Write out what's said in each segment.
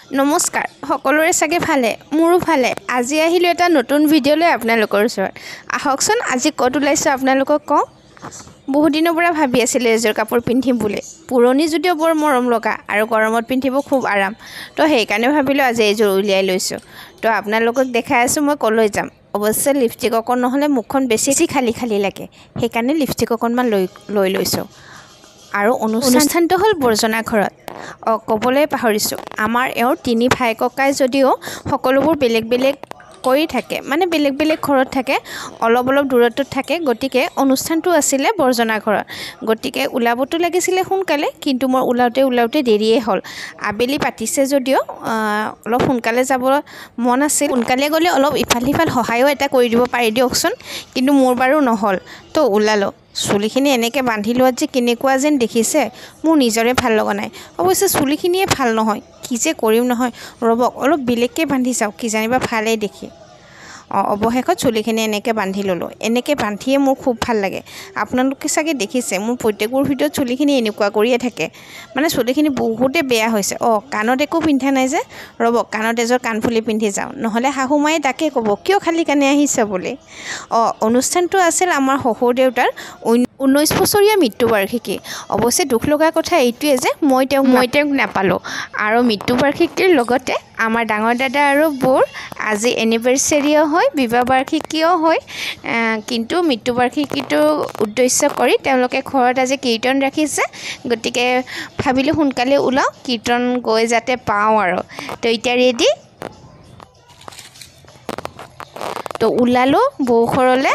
নমস্কাৰ সকলোৰে চাগে ভালে মোৰো ভালে আজি আহিলো এটা নতুন ভিডিঅ' লৈ আপোনালোকৰ ওচৰত আহকচোন আজি ক'ত ওলাইছো আপোনালোকক কওঁ বহুত দিনৰ পৰা ভাবি আছিলে এযোৰ কাপোৰ পিন্ধিম বুলি পুৰণি যদিও বৰ মৰম লগা আৰু গৰমত পিন্ধিব খুব আৰাম তো সেইকাৰণে ভাবিলো আজি এযোৰ উলিয়াই লৈছো তো আপোনালোকক দেখাই আছো মই কলৈ যাম অৱশ্যে লিপষ্টিক অকণ নহলে মুখখন বেছি খালি খালি লাগে সেইকাৰণে লিপষ্টিক অকণমান লৈ লৈছো আৰু অনুষ্ঠানটো হ'ল বৰ্জনা ঘৰত ক'বলৈ পাহৰিছোঁ আমাৰ এওঁৰ তিনি ভাই ককাই যদিও সকলোবোৰ বেলেগ বেলেগ কৰি থাকে মানে বেলেগ বেলেগ ঘৰত থাকে অলপ দূৰত্বত থাকে গতিকে অনুষ্ঠানটো আছিলে বৰ্জনা ঘৰত গতিকে ওলাবতো লাগিছিলে সোনকালে কিন্তু মোৰ ওলাওতে দেৰিয়ে হ'ল আবেলি পাতিছে যদিও অলপ সোনকালে যাব মন আছিল সোনকালে গ'লে অলপ ইফাল সিফাল সহায়ো এটা কৰি দিব পাৰি দিয়কচোন কিন্তু মোৰ বাৰু নহ'ল তো ওলালো চুলিখিনি এনেকৈ বান্ধি লোৱাত যে কেনেকুৱা যেন দেখিছে মোৰ নিজৰে ভাল লগা নাই অৱশ্যে চুলিখিনিয়ে ভাল নহয় কি যে কৰিম নহয় ৰ'বক অলপ বেলেগকৈ বান্ধি চাওক কি জানিবা ভালেই দেখি অৱশেষত চুলিখিনি এনেকৈ বান্ধি ল'লোঁ এনেকৈ বান্ধিয়ে মোৰ খুব ভাল লাগে আপোনালোকে চাগে দেখিছে মোৰ প্ৰত্যেকবোৰ ভিডিঅ'ত চুলিখিনি এনেকুৱা কৰিয়ে থাকে মানে চুলিখিনি বহুতে বেয়া হৈছে কাণত একো পিন্ধা নাই যে ৰ'বক কাণত এযোৰ কাণফুলি পিন্ধি যাওঁ নহ'লে শাহু মায়ে তাকে ক'ব কিয় খালী কাণে আহিছে বুলি অনুষ্ঠানটো আছিল আমাৰ শহুৰ দেউতাৰ 19 বছৰীয়া মৃত্যুবাৰ্ষিকী অৱশ্যে দুখ লগা কথা এইটোৱে যে মই তেওঁক নাপালোঁ আৰু মৃত্যুবাৰ্ষিকীৰ লগতে আমাৰ ডাঙৰ দাদা আৰু বৌৰ আজি এনিভাৰ্চাৰীও হয় বিবাহ বাৰ্ষিকীও হয় কিন্তু মৃত্যুবাৰ্ষিকীটো উদ্দেশ্য কৰি তেওঁলোকে ঘৰত আজি কীৰ্তন ৰাখিছে গতিকে ভাবিলোঁ সোনকালে ওলাওঁ কীৰ্তন গৈ যাতে পাওঁ আৰু তো এতিয়া ৰেডি তো ওলালোঁ বৌঘৰলৈ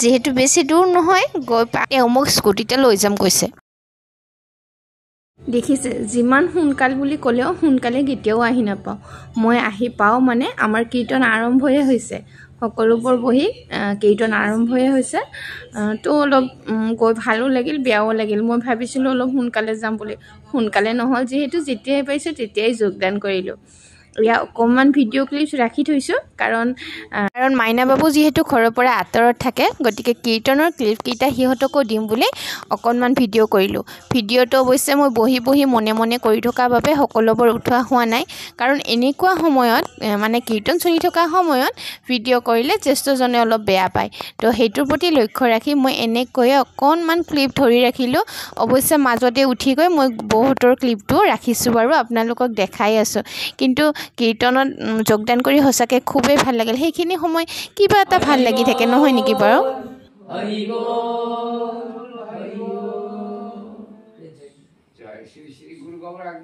যিহেতু বেছি দূৰ নহয় গৈ এওঁ মোক স্কুটিতে লৈ যাম কৈছে দেখিছে যিমান সোনকাল বুলি ক'লেও সোনকালে কেতিয়াও আহি নাপাওঁ মই আহি পাওঁ মানে আমাৰ কীৰ্তন আৰম্ভয়ে হৈছে সকলোবোৰ বহি কীৰ্তন আৰম্ভয়ে হৈছে তো অলপ গৈ ভালো লাগিল বেয়াও লাগিল মই ভাবিছিলোঁ অলপ সোনকালে যাম বুলি সোনকালে নহ'ল যিহেতু যেতিয়াই পাইছোঁ তেতিয়াই যোগদান কৰিলোঁ ইয়াৰ অকণমান ভিডিঅ' ক্লিপছ ৰাখি থৈছোঁ কাৰণ মাইনা বাবু যিহেতু ঘৰৰ পৰা আঁতৰত থাকে গতিকে কীৰ্তনৰ ক্লিপকেইটা সিহঁতকো দিম বুলি অকণমান ভিডিঅ' কৰিলোঁ ভিডিঅ'টো অৱশ্যে মই বহি মনে মনে কৰি থকাৰ বাবে সকলোবোৰ উঠোৱা হোৱা নাই কাৰণ এনেকুৱা সময়ত মানে কীৰ্তন চলি থকা সময়ত ভিডিঅ' কৰিলে জ্যেষ্ঠজনে অলপ বেয়া পায় তো সেইটোৰ প্ৰতি লক্ষ্য ৰাখি মই এনেকৈয়ে অকণমান ক্লিপ ধৰি ৰাখিলোঁ অৱশ্যে মাজতে উঠি গৈ মই বহুতৰ ক্লিপটো ৰাখিছোঁ বাৰু আপোনালোকক দেখাই আছোঁ কিন্তু কীৰ্তনত যোগদান কৰি সঁচাকৈ খুবেই ভাল লাগিল সেইখিনি সময় কিবা এটা ভাল লাগি থাকে নহয় নেকি বাৰু জয় শ্ৰী শ্ৰী গুৰু গোৱৰ্ধন